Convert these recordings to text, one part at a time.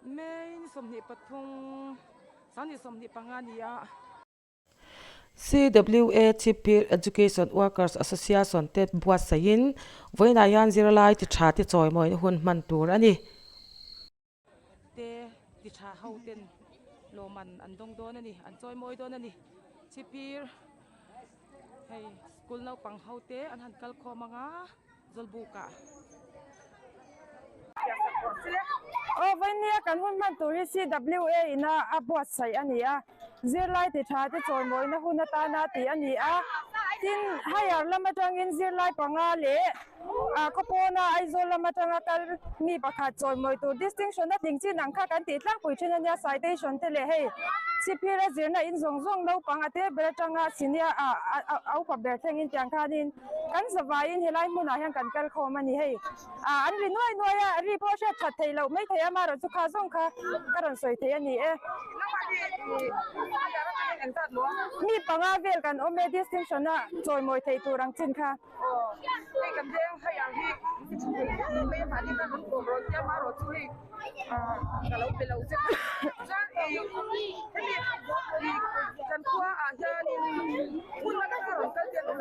main somni pathung sani somni pangania CWA Chief Education Workers Association tet buat sain voina yan ziralai ti tha ti choi moi hun man tur ani te ti tha hauten loman andong don ani an choi moi don ani chipir hey school nau pang haute an han kal khomanga zolbuka vania kan hun man tur CWA ina abuat sai ania zirlai ti tha ti choi moi na hun ta na ti ania tin hayar lama tangin zirlai panga le kopona aizol lama tanga kal mi pakhat choi moi tu distinction na ting chin ang kha kan ti tlang pui chen ania citation te le hey sipira zirna in zong zong no panga te ber tanga sinia au pa ber thengin tiang khanin kan zawain helai muna hyang kan kal khomani hey an ri noi ya ri po sha that thei lo mai thei ama ro chu kha zong kha karon soi thei ani mi panga vel kan ome distinction na choi moi thei turang chin kha ei kan deng hayang hi me phani kan ko ro ya ma ro chu hi kalau belau je ja kan kwa a ya ni kun ma ka ro ka je le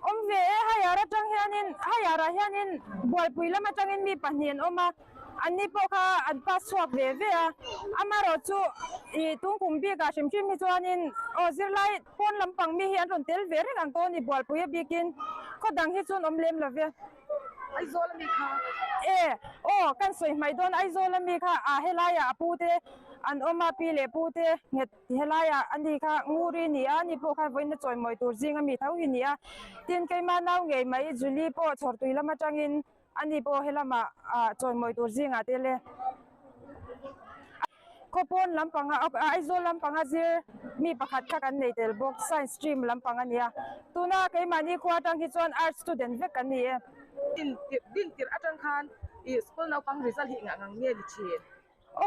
om ve hayara tang hianin bol pui lama tangin mi panien oma anni po kha an pa swak ve a amaro chu I tung kumbi ka shimchim mi chuanin zirlai pon lampang mi hi an ron tel ve reng ang to ni bol pui bikin ko dang hi chun omlem la ve ai zol mi kha kan soi mai don ai zol mi kha a helaya apute an oma pi le pute nget helaya ani kha nguri ni ani po kha voin choi moi tur jinga mi thau hi ni a tin kai ma naw ngei mai juli po chhor tui lama tangin ani po helama choi moi tur jinga tele kopon lampanga aizol lampanga zir mi pakhat kha kan nei tel box science stream lampanga nia tuna kai mani khwatang hi chon art student vek kan ni din tir atang khan school nau pang result hi ngang nge li chi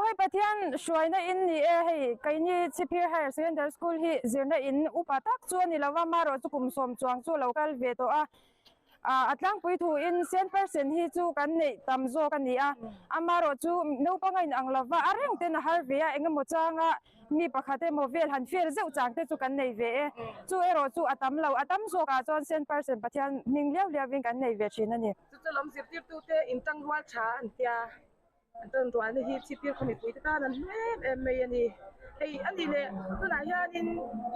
hei pathian shwaina in ni hei kai ni chipir higher secondary school hi zirna in upatak chu ni lawa maro chu kum som chuang chu local ve to atlang pui thu in 100% hi chu kan nei tamzo kan ni amaro chu no pangai ang lawa areng te na har ve engamo changa mi pakhate mo vel han fer zeu chang te chu kan nei ve chu ero chu atam zo ka chon 100% pathian ning liao wing kan nei ve chin ani chu lom sip tip tu te in tang rual cha an tia an rual ni hi chipir khami pui ta nan me ani ei ani le tuna hianin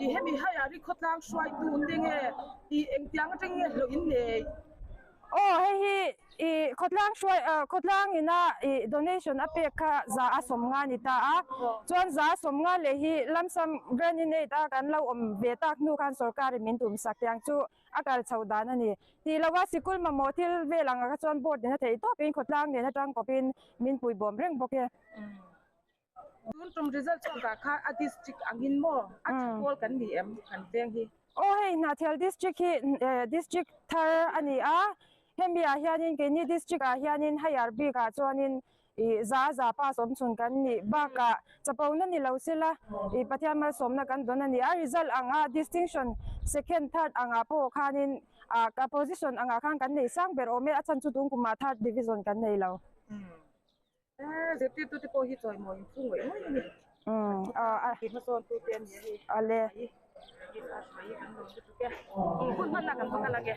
I hemi haya ri khotlang swai tu tinge I engtiang tenge lo in ne hei hi khotlang ina donation apeka za asom nga ni ta chon za som nga le hi lamsam granite ta kan lo om ve tak nu kan sarkari min tum sakyang chu akal chaudan ani ti lawa sikul ma mothil velang ka chon board na thei to pin khotlang ne na tang kopin min pui bom reng boke tun tum result chon ka kha a district angin mo atpol kan ni em kan teng hi hei na thel district hi district thar ani hemi hianin ke ni district hianin hayar bi ka chonin za pa som chun kan ni ba ka chapona ni lausila pathiama somna kan dona ni result anga distinction second third anga po khanin ka position anga khang kan nei sang ber ome achan chu tung kuma third division kan nei lo zeti tu te po hi choi moi phung wei moi ni ki ma son tu ten hi ale kun man na kan pa lage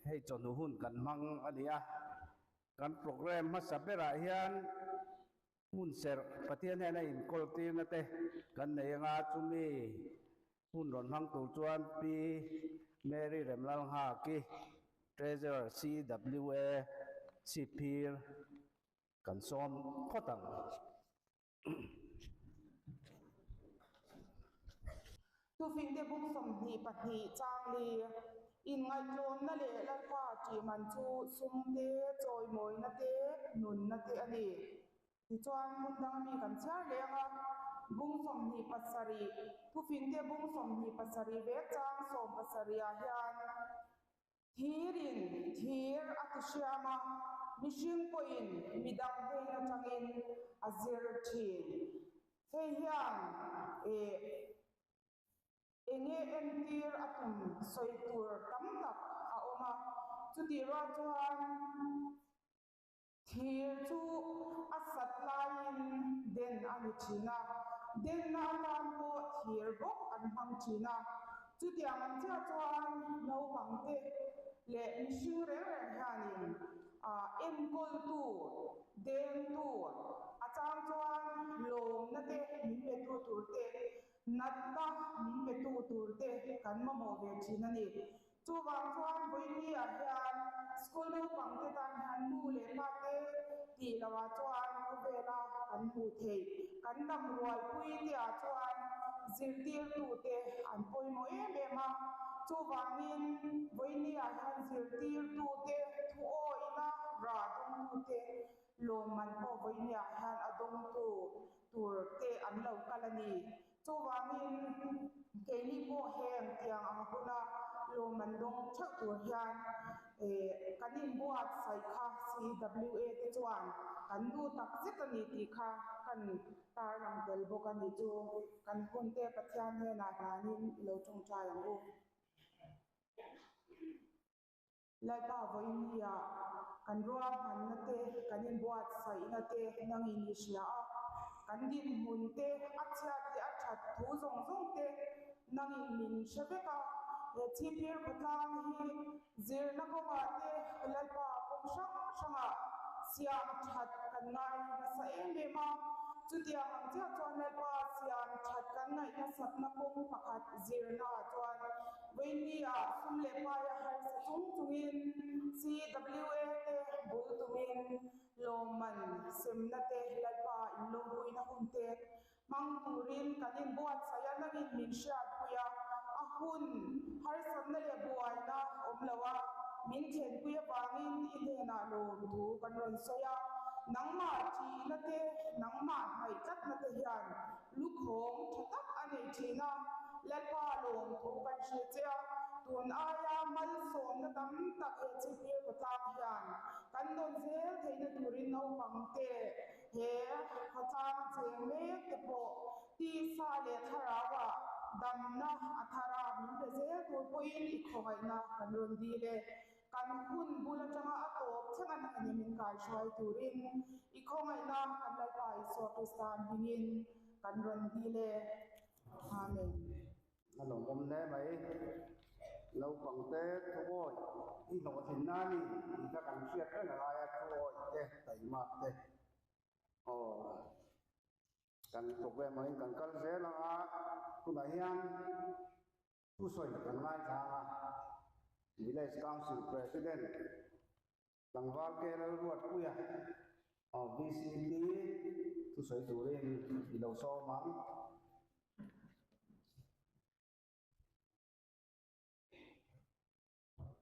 hei chonu hun kan mang ania kan program ma sabera hian hun ser pathian hena in kolti na te kan nei nga chumi hun ron hang tu chuan pi Mary Remlal ha ki treasurer CWA Sipir kan som khotang tu fin de bung som ni pathi changli in ngai tlom na le la pa chi man chu sum te choi moi na te nun na te ani ti chuan mun dang mi kan char le nga บุ้งสมนีปัสสรีทุฟินเตบุ้งสมนีปัสสรีเวจางสมปัสสรีอาหยันทีรินทีรอัตุชยามามิชิงโปอินมิดังเฮนจังอินอาเซรทีเฮียนเองเอ็นทีรอัตุมสอยตูร์ตั้มตักอาอมาจุดที่ราจวนทีจูอัสัตลายินเดนอันชีนาเดนนาการโบทีรบกอันพังชีนาจุดอย่างเจ้าจวนนาวบังเตเลมิชิงเร่ฮานินเอ็นโกลตูเดนตูอาจารย์จวนลงนั่นเตมิเมตูตูเตนัดตามิเมตูตูเตกันมาโมเวชีนันนี่จูวางจวนบุยนี่อาจารย์สกุลนาวบังเตตันฮันมูเลมาเตตีละว่าจวนกุเวลากันมูเทกันดำรวยปุยที่อาจวนซิลตีตูเตอันปุยโมเอเบมาจูวางินวันนี้อาจารย์ซิลตีตูเตทุโออินาราดงตูเตโลมันโอวันนี้อาจารย์อดงตูตูเตอันเลวกัลนีจูวางินเกลีโบแหงเตียงอังคุนาโลมันดงชักตัวเฮียนกันนินบวชใส่ค่า CWA ที่จวนกันดูตักซิกันนี่ตีค่ากันตาลังเดลโบกันนี่จูกันคนเตปะเทียนเฮนานานินโลจงใจอย่างกูและตาวันนี้กันรวมหันนัเตกันนินบวชใส่นัเตนังอินิชยากันดินมุนเตอัจฉริยะชัดทูซงเตนังอิมินเชเวกาที่พิรพุทธังฮีจีรนักว่าเตลัลปาคงช่างเสียมชัดกันไงนัสเอ็มเบมาจุดยังเจ้าจวนลัลปาเสียมชัดกันไงนัสัตนักงประคัดจีรนาจวนวันนี้สุมเลปายาให้สุงจุน CWA เตบุลตุมินโลมันสิมนัเตลัลปาอินลงบุยนักุนเตมังตูรินกันอินบวชสายนักินมินชาตุยาหุ่นฮาริสันนั่นเลยบัวนะอมละว่ามินเข็นกุยบางินอินเทนาโลดูกันรอนสยานังมาจีนัเตนังมาไม่จัดนัเตยันลูกของทักอันนี้ทีนะเล็บปาลงถูกกันเชียเจ้าตุนอายามัลโซนนัดำตักเอจิเปียกตามยันกันโดนเซลเทนตุรินเอาบังเตเฮขจางเจเมตโปตีซาเลทราวะดำนะอัธารามินเดเซตัวปุยนี่ขอยนะกันรอนดีเลยกันคุณบุญจังอาโตเช่นนั้นนี่มินกายช่วยตุรินอีกขอยนะกันไล่ไปสวดสานบินกันรอนดีเลยอาเมนฮัลโหลผมได้ไหมเราฟังเต้ทุกคนที่หนูถิ่นหน้านี่ถ้ากันเชียร์เรื่องอะไรทุกคนเต้ไต่มาเต้อ๋อกันตกแวมากันกันเสียแล้วคุณนายยันผู้ช่วยกันไล่ทาง Village Council President หลังว่าแกเรารวดคุยVCT ผู้ช่วยดูเรื่องที่เราซ้อมมั้ง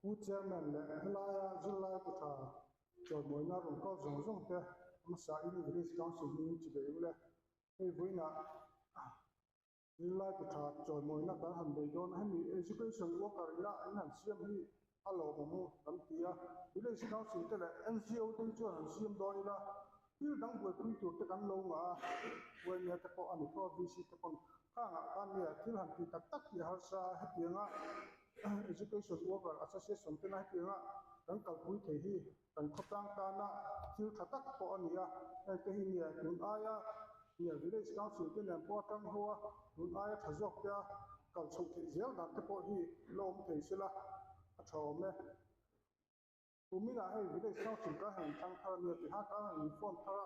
ผู้เจ้าแม่นและลายจุลายกุฏาจอดมวยนารงก็ส่งเตะมาสายนี่Village Councilนี่จีเบลเลยไอ้บุญน่ะจุลายกุฏาจอดมวยนาการหันไปโดนให้มี education worker ละไอ้นั่นเสียมที่ฮัลโหลผมตั้งที่Village Council แต่ละ NGO ตั้งจวนเสียมโดนละที่ดังบวยคุยตัวตะกันลงวันนี้ตะโกอันนี้ก็ visit ตะคนข้างอันนี้ที่หันที่ตักที่หาซาให้เพียงEducation Worker Association เป็นอะไรกันตั้งแต่คุยเที่ตั้งข้อตั้งการนะที่ขัดต่ออันนี้แต่ที่เนี่ยคุณอายะเนี่ย Village Council เป็นอย่างพอตั้งหัวคุณอายะทศกเนี่ยกับสุขีเสียงนั่นแต่พอที่ลมเที่สิละชอบไหมผมไม่ได้ให้ Village Council ก็เห็นทางทางเนี่ยที่หาการอินฟอร์มทาง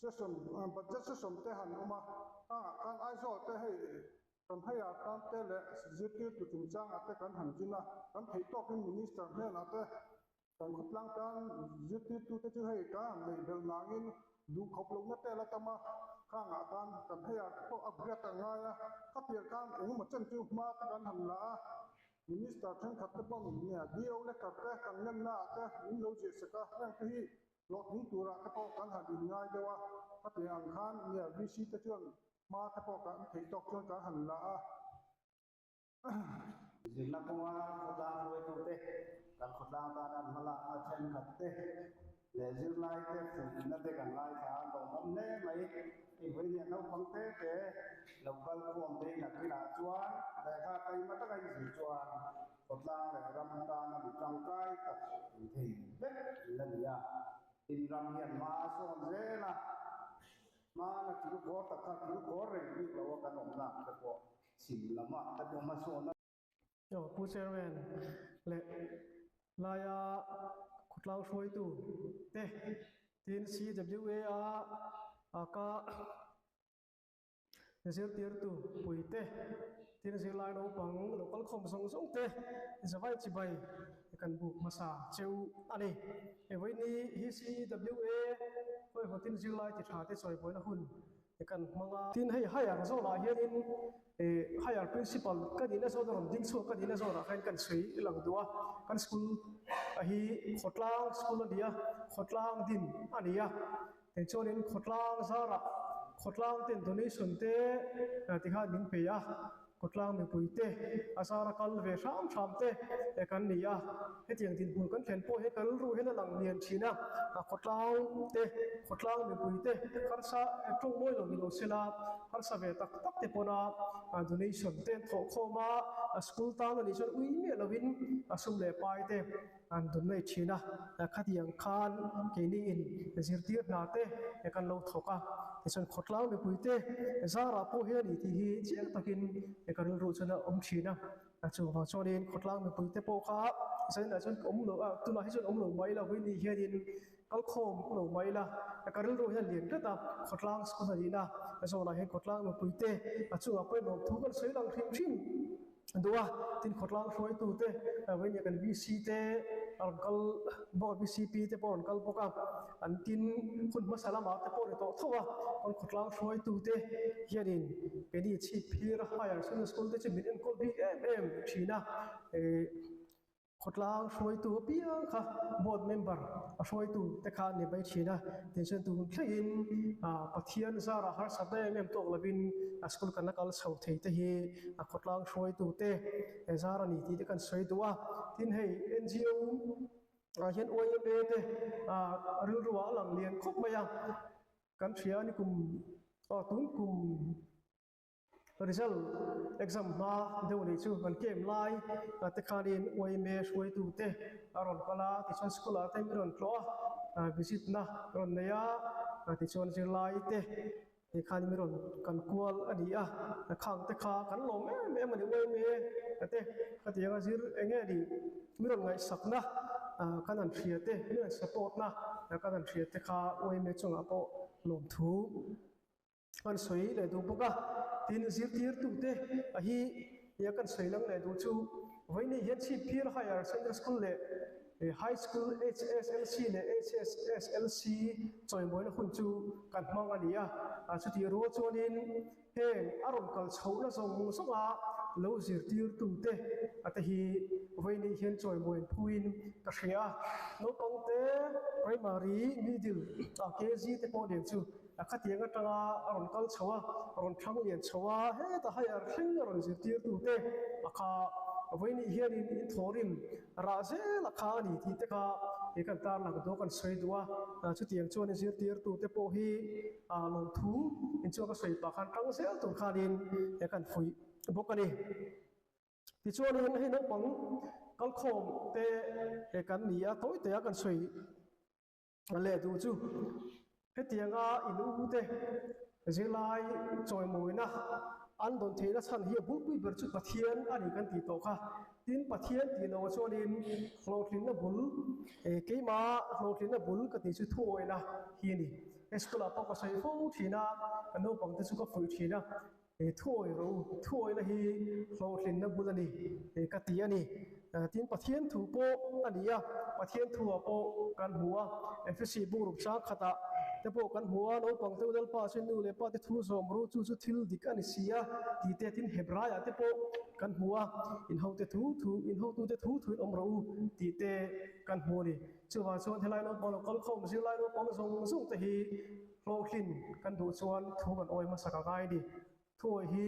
session budget session แต่หันออกมาการไอโซแต่ให้ตอนให้การเตะเลยจิตตุถึงจังอาจจะการหันจินะการให้ตัวเป็นมินิสเตอร์เนี่ยนะแต่การขุดลังการจิตตุที่จะให้การในเบลนางินดูขบลงนั่นแต่ละตมาข้างอาการให้พวกอัปเกรดต่างไงถ้าเปลี่ยนการเองมันจะจุ่มมาการหันละมินิสเตอร์ทั้งขัดตะบ้องเนี่ยเดียวเลยกับแต่การเงินน่ะแต่อินโลจิสก็เรื่องที่ลดทิ้งตัวละแต่พอการหันง่ายเดียวว่าถ้าเปลี่ยนอังคารเนี่ยวิชิตจะช่วย มาแต่พอกันถึงตกจนกันหันละสินักว่าขดลางไว้ตัวเตกันขดลางตานั้นมาละมาเช่นขัดเตเดี๋ยวจิไลเตฝุ่นนั่นเตกันไล่ทางลงมันเน่ไหมอีกวันนี้เราฟังเตเราบัลควงเตนักกีฬาจวนแต่ถ้าไปมาตั้งแต่สิจวนขดลางเลยรำตานั้นจังไกกับทีเด็กนั่นเนี่ยอินรำเฮียนมาส่วนเจนะมานักกิโลตะกักกิโลเร่งวิ่งเรากันออกหนักแต่พอสิ่งละมาแต่ยังมาส่วนผู้เชอร์แมนและลายขุดลางช่วยตู้เต้ทีน CWA ก็เสียตีร์ตู้ปุยเต้ทีนเสียลายน้องปังลูกคอมส่งเต้จะไปจีบไปกันบุกมาซาเจ้าอันนี้วันนี้ CWA เพื่อทีนเสียลายติดหาเต้สวยป่วยนะคุณกันมังทีนให้อย่างโซลาเฮียนินให้อย่าง principal ก็ดีนะโซดรมดิ้งโซก็ดีนะโซนะให้กันสวยหลังตัวกันสกูลฮีขดล่างสกูลเดียขดล่างดินอันนี้แต่โจนินขดล่างซาระขดล่างเต็นตัวนี้ส่วนเตะที่ข้าดิ้งเปียขดล่างมีปุยเตะอาซาระกันเวชามเตะกันนี่ให้เตียงดินปุ่นกันเขียนโป้ให้กันรู้ให้นั่นหลังเรียนชีนะขดล่างเตะขดล่างมีปุยเตะคาร์ซาตรงมวยลงมีโลเซลาคาร์ซาเวตักเตปนาตัวนี้ส่วนเตะโถโคมาสกูลตาวนี่ส่วนอุ้ยเมียลวินสุ่มเล่ไปเตะตัวนี้ชีนะขัดยังคานเกนี่อินสิร์ตีร์นาเตะกันโลทกส่วนขดล่างมีปุยเตะซาราโป้เฮียนี่ที่เจียงตะกินกันรู้ชนะชีนะจู่ว่าชนินขดล่างมีปุยเตะโป้ครับส่วนส่วนโลตัวนั้นให้ส่วนโลไม่ละวินนี่เฮียดินก็โคมโลไม่ละกันรู้เห็นเรียนก็ตามขดล่างสกุลนี้นะส่วนนั้นให้ขดล่างมีปุยเตะจู่ว่าไปโลทุกันสวยลังทิ้งดูว่าทินขดล่างช่วยตัวเตะวินยังกันวิซีเตอันกัลบอดวิซีพีเตปอนกัลปกอันทินคุณมาสลามาเตปอนโตทัวคนขดล่างช่วยตัวเตะเฮียดินเป็นที่ชีพีร์ไฮร์ส่วนสกุลเตจะมีอันกัลบีชีนะขดล่างช่วยตัวเปียค่ะบอร์ดเมมเบอร์ช่วยตัวแต่ขาเนี่ยไปชีนะเดี๋ยวฉันตัวคลีนปะเทียนซาระฮาร์สัตย์เมมตัวละบินสกุลกันนักการสาวไทยเตะขดล่างช่วยตัวเตะซาระนี่ที่กันช่วยตัวที่ให้ NGO เห็น OMA เตะรัวหลังเรียนครบไหมยังกันเชียร์นี่กลุ่มตุ้งกลุ่มresult exam มาเดี๋ยวนี้ชูกันเกมไลน์แต่การเรียนอวยเมย์ช่วยตัวเตะอารมณ์ก็ละที่ชนสกุลอะไรไม่รอนตัววิสิตนะรอนเนียที่ชนเจไลน์เตะที่การไม่รอนกันกวลอันนี้ข้างเตะขากันลงแม่มันอวยเมย์เตะก็ที่ยังจะเงี้ยดีไม่รอนไงสักนะกันนั่นเชียร์เตะไม่รอนสปอร์ตนะกันนั่นเชียร์เตะขาอวยเมย์จงอ่ะพอลงทุนกันสวยเลยดูปกะทีนซิร์ตีร์ตุเตะฮียังกันสวยลังเลยดูชูวันนี้ยันชีพีร์ไฮร์เซนเตอร์สคูลเลยไฮสคูล HSLC เลย HSLC จอยมวยนะคุณชูกันมองอันนี้สุดที่รู้ชวนินเฮงอารมณ์กัลเช้าและส่งส่งโลซิร์ตีร์ตุเตะแต่ฮีวันนี้ยันจอยมวยพูอินกระเชียโนปังเตะ primary middle KG เตะพอเดียวชูขัดยังก็ตั้งอารมณ์กัลชัวอารมณ์ทั้งเรียนชัวเฮ้แต่ให้อารมณ์อารมณ์สิที่ตัวเตะข้าวันนี้เฮียนี่ทอริมราเซลักขานี่ที่เตะข้าเอกตาหลังตัวกันสวยตัวชุดที่ยังชวนสิที่ตัวเตะโปฮีลงทุนอินชัวก็สวยปากกันตั้งเซลตัวขาดินเอกันฟุยบุกกันนี่ที่ชวนให้น้องปังกัลโคมเตะเอกันนี่ตัวเตะกันสวยเล่ดูจูให้เตียงอินูเตะเจลายจอยมวยนะอันโดนเทนะฉันเฮียบุกไปเบิร์จุปะเทียนอันนี้กันตีโตค่ะทีนปะเทียนตีโนชวนินโคลทินนะบุลเกี่ยมาโคลทินนะบุลก็ตีชุดถ้วยนะเฮียนี่สกุลปอกใส่ฟูทีนะกันโนปังตีชุดก็ฟูทีนะถ้วยรู้ถ้วยนะฮีโคลทินนะบุลนี่กตีอันนี้ทีนปะเทียนถูโปอันนี้ปะเทียนถูโปกันหัวFC บุรุษชาขตาแต่พวกกันหัวน้องปังเตวเดลป้าเชนูเลป้าเตทูสมรู้จูจูทิลดิกันเสียที่เตตินเฮบรายแต่พวกกันหัวอินเฮาเตทูอินเฮาตูเตทูอมรู้ที่เตกันหัวนี่ชื่อว่าส่วนที่ไล่น้องปังกัลเข้ามาชื่อไล่น้องปังส่งแต่ฮี โลคลินกันดูชวนทูกันโอยมาสักกายดิทั่วฮี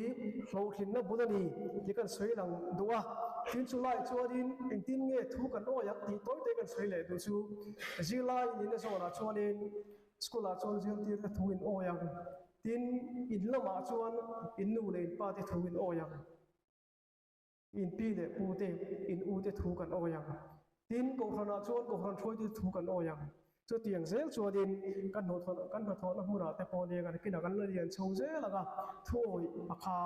โลคลินนะบุตรนี่ที่กันสวยหลังดัวทินสุไลชวนดินเองทินเงี้ยทูกันโอยักตีต้อยเตกันสวยเลยดูชูจีไลนี่นะชวนชวนดินสกุลชวนจีนที่ทูอินโอยังทินอินละมาชวนอินนูเลยป้าที่ทูอินโอยังอินปีเดปูเตอินอูเตทูกันโอยังทินกงขนาชวนกงขนาช่วยที่ทูกันโอยังจะเตียงเซลชวนดินกันหัวทอนหัวราแต่พอเดียกันกินกันเลยเรียนชูเซลก็ทั่วอาคา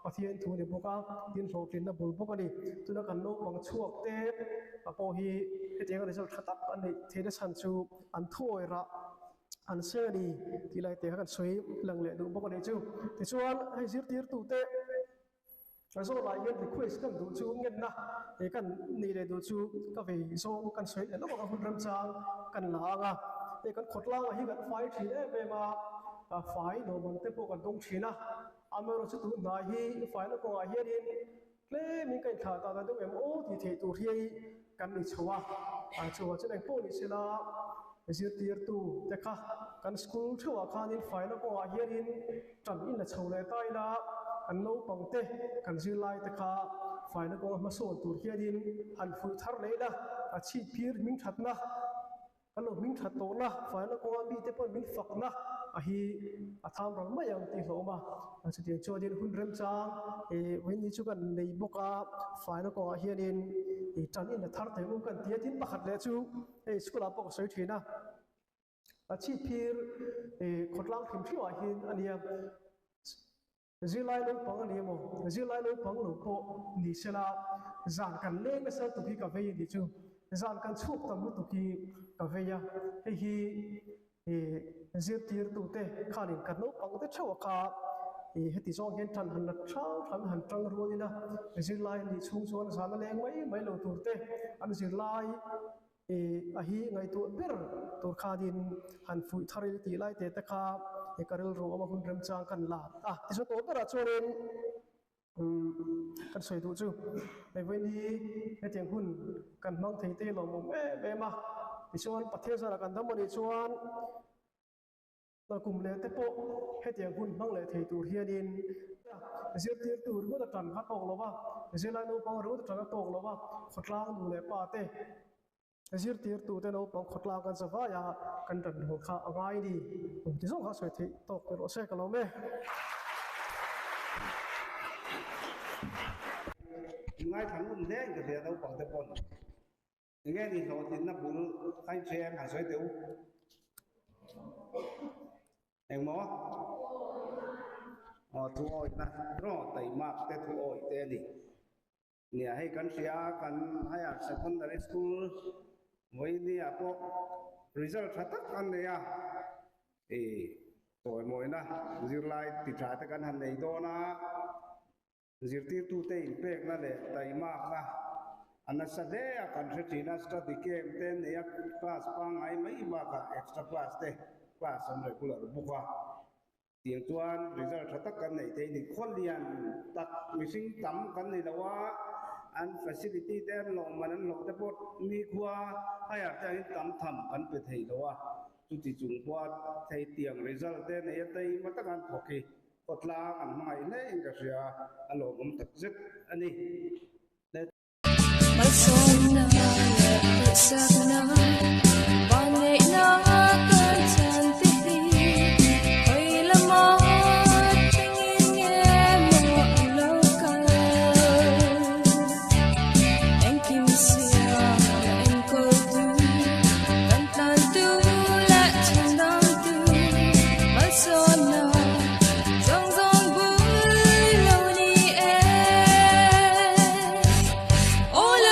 ปะเทียนทูเนี่ยพวกก็ดินโซกินนะบุลพวกก็ดีตัวนั้นกันโลกบางช่วงเตปะพอฮีเตียงกันเลยจะขัดอันนี้เทเดชันชูอันทั่วระอันเสียดีที่ไรเตียงกันสวยหลังเลยดูพวกก็ดีจูที่ชวนให้ซิร์ตีร์ตูเตเราส่งรายเงินไปคุยกันดูชูเงินนะเอกันนี่เลยดูชูก็ไปส่งกันสวยแล้วก็คุณรำจางกันหลางอ่ะเอกันขดล่างให้กันไฟทีเอไปมาไฟโดนมันเตปกันตรงชีนะอเมริกาตุนายฮีไฟแล้วก็อาเฮียดินเล่มีกันขาดตาดูเอ็มโอที่เทตูที่กันนิชัวชัวจะได้พูดนิชลาซิร์ตีร์ตูแต่ค่ะกันสกูลชัวขานินไฟแล้วก็อาเฮียดินจันอินละชัวเลยใต้ละกันโลปังเตกันซิไลตะคาฝ่ายนักองมาโซนตูเฮียดินอันฟุตทาร์เลยนะอาชีพพีร์มิงทัดนะกันโลมิงทัดโตนะฝ่ายนักองมีเตปอนมิงฝักนะฮีอาทำรังไม่ยังตีโลมาสุดที่โจดินหุ่นเริ่มจางวันนี้ชุกันในบุกอาฝ่ายนักองเฮียดินจันอินทาร์เตมุกันเทียดินบักเลจูสกุลาปกสวยทีนะอาชีพพีร์คนล่างพิมพ์ที่ว่าหินอันนี้จีไลน์ลงปังอันนี้มั้งจีไลน์ลงปังลูกโป่นี่เสละจานกันเล่นไม่ใช่ตุกีกาแฟดิจูจานกันชุบตั้งตุกีกาแฟยาเฮ้ยจีตีร์ตุเตะขาลินกันลูกปังเตะชัวก้าเฮ้ยที่ช่องเห็นทันหันนัดเช้าทันหันจังรัวนี่นะจีไลน์นี่ชุ่มชวนจานเล่นไม่ลงตุเตะอันจีไลน์ฮีไงตัวเปิร์ตัวขาดินหันฟุยทาริตีไลน์เตะตะขาการรู้ว่าคุณเริ่มจางกันลาที่สุดตัวเปิร์ชวนกันสวยดูจูในวันนี้ให้เตียงหุ่นกันมั่งเทเตลงมุมเบมาที่ชวนประเทศสารกันทั้งหมดที่ชวนเรากลุ่มเลยเตโปให้เตียงหุ่นมั่งเลยเทตูเฮียดินเสียเตียตูรู้แต่จันขัดตกหรือว่าเสียลายนูปังรู้แต่จันขัดตกหรือว่าขดล้างดูเลยป้าเต้เสียตีร์ตูเตนูปังขดล้างกันสบายกันจันหัวข้าเอาไว้ดีที่ส่งข้าสวยที่ตกเป็นโอเซกันเราไหมง่ายทั้งหมดเล่นก็เสียเราปังแต่ปนยังไงนี่เราติดนับบุญใครเชียร์หาสวยเตียวเอ็งหมอทุกอ้อยนะรอไต่มากแต่ทุกอ้อยแต่นี่เนี่ยให้กันเสียกันให้secondary school ไว้เนี่ยพวก result ชัดกันเนี่ยตัวมวยนะจีไลติดชาติกันหันในโดนะจีตีตูเตอินเปกนั่นแหละไต่มากนะอันนั้นแสดงกันเสียนะสตาดิเกมเต้นเนี่ยคลาสปังไอ้ไม่มาค่ะ extra class เต้คลาสสำเร็จกูเลยบุกว่าเตียงตัวรีเซอร์ชัดกันในเต้นี่คนเรียนตักมิสิ่งต่ำกันในละว่าอัน facility เต้นลงมันนั้นลงแต่พอมีครัวให้อาจารย์ต่ำทำกันไปเที่ยวละว่าจุดที่จุงพอเตียงรีเซอร์เต้นเนี่ยเต้มาตั้งกันโอเคกดลาอันใหม่เนี่ยก็เสียอันหลงผมตัดซึกอันนี้ไม่สนนะไม่สักนะวันนี้นะกันฉันติดให้ละมาทิ้งเงี้ยหมดโลกาเอ็งคิมเสียเอ็งก็ดูกันตันดูและฉันดังดูไม่สนนะAll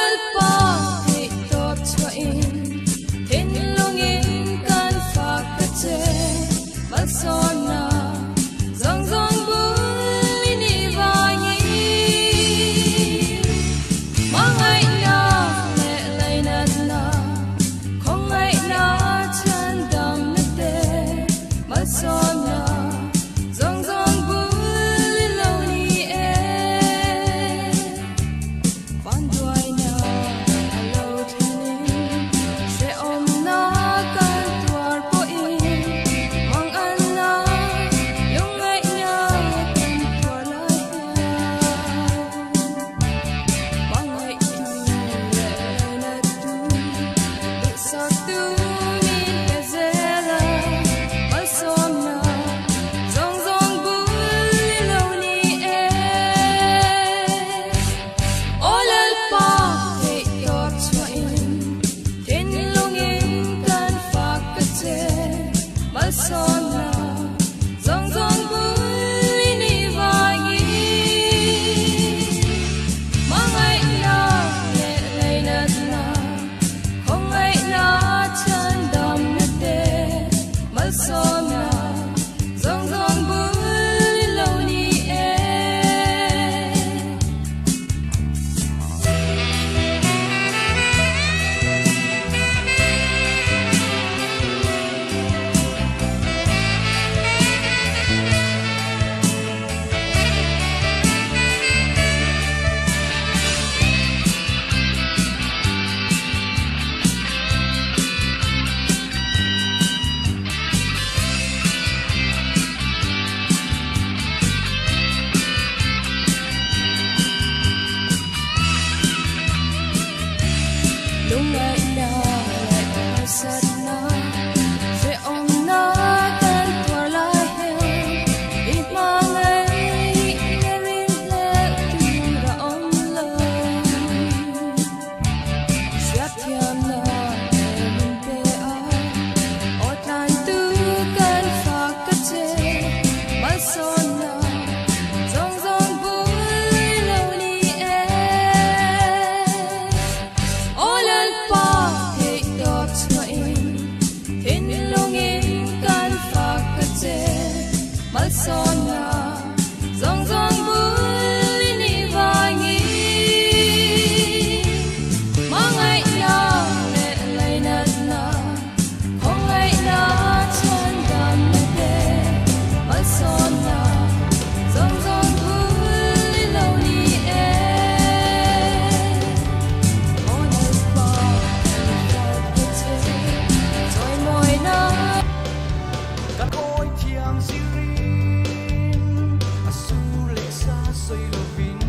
say lo vin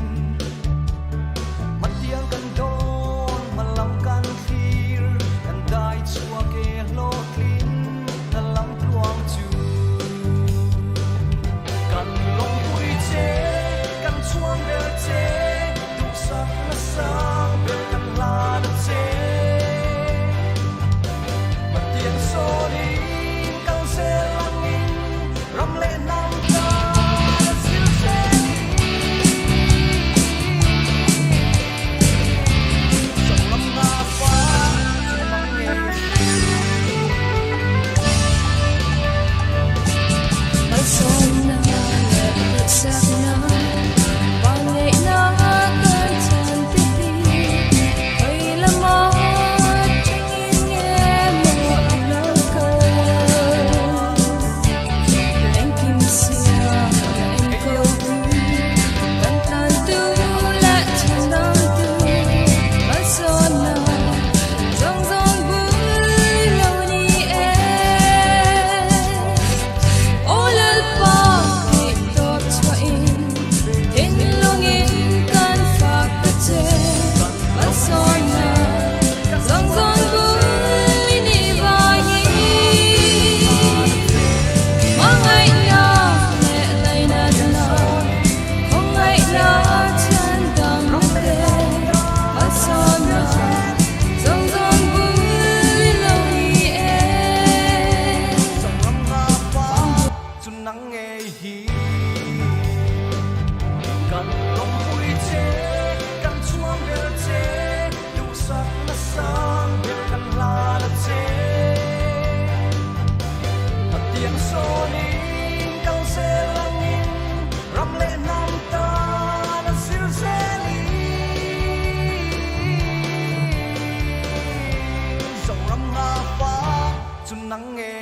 matiang kan don malang kan clear kan dai chua ke lo clean na lang tuang chu kan long pui che kan chuang bel che tu sak na sang bel kan la na che matiang so ni kan se lang in ram le nang ta sil se song lam na fa mang nge mai son na le sak na wang nei na kan chan pi pi hoi la ma ching nge mo lo ka leng kim sia en ko tu tan tan tu la chan dang tu mai son na zong zong bu lo ni e all al pa ki top chwa in in long in kan fa ka che mai son na zong zong bu ni ba yi mang ai na le lai na na không ai na chan dang te mai son na zong zong bu lo ni e song lam na fa chun nang nge hi kan long pui che kan chuang bel che tu sak na sang bel kan la na che matiang so ni kan se lang in ram le nam ta na sil se li song ram na fa chun nang nge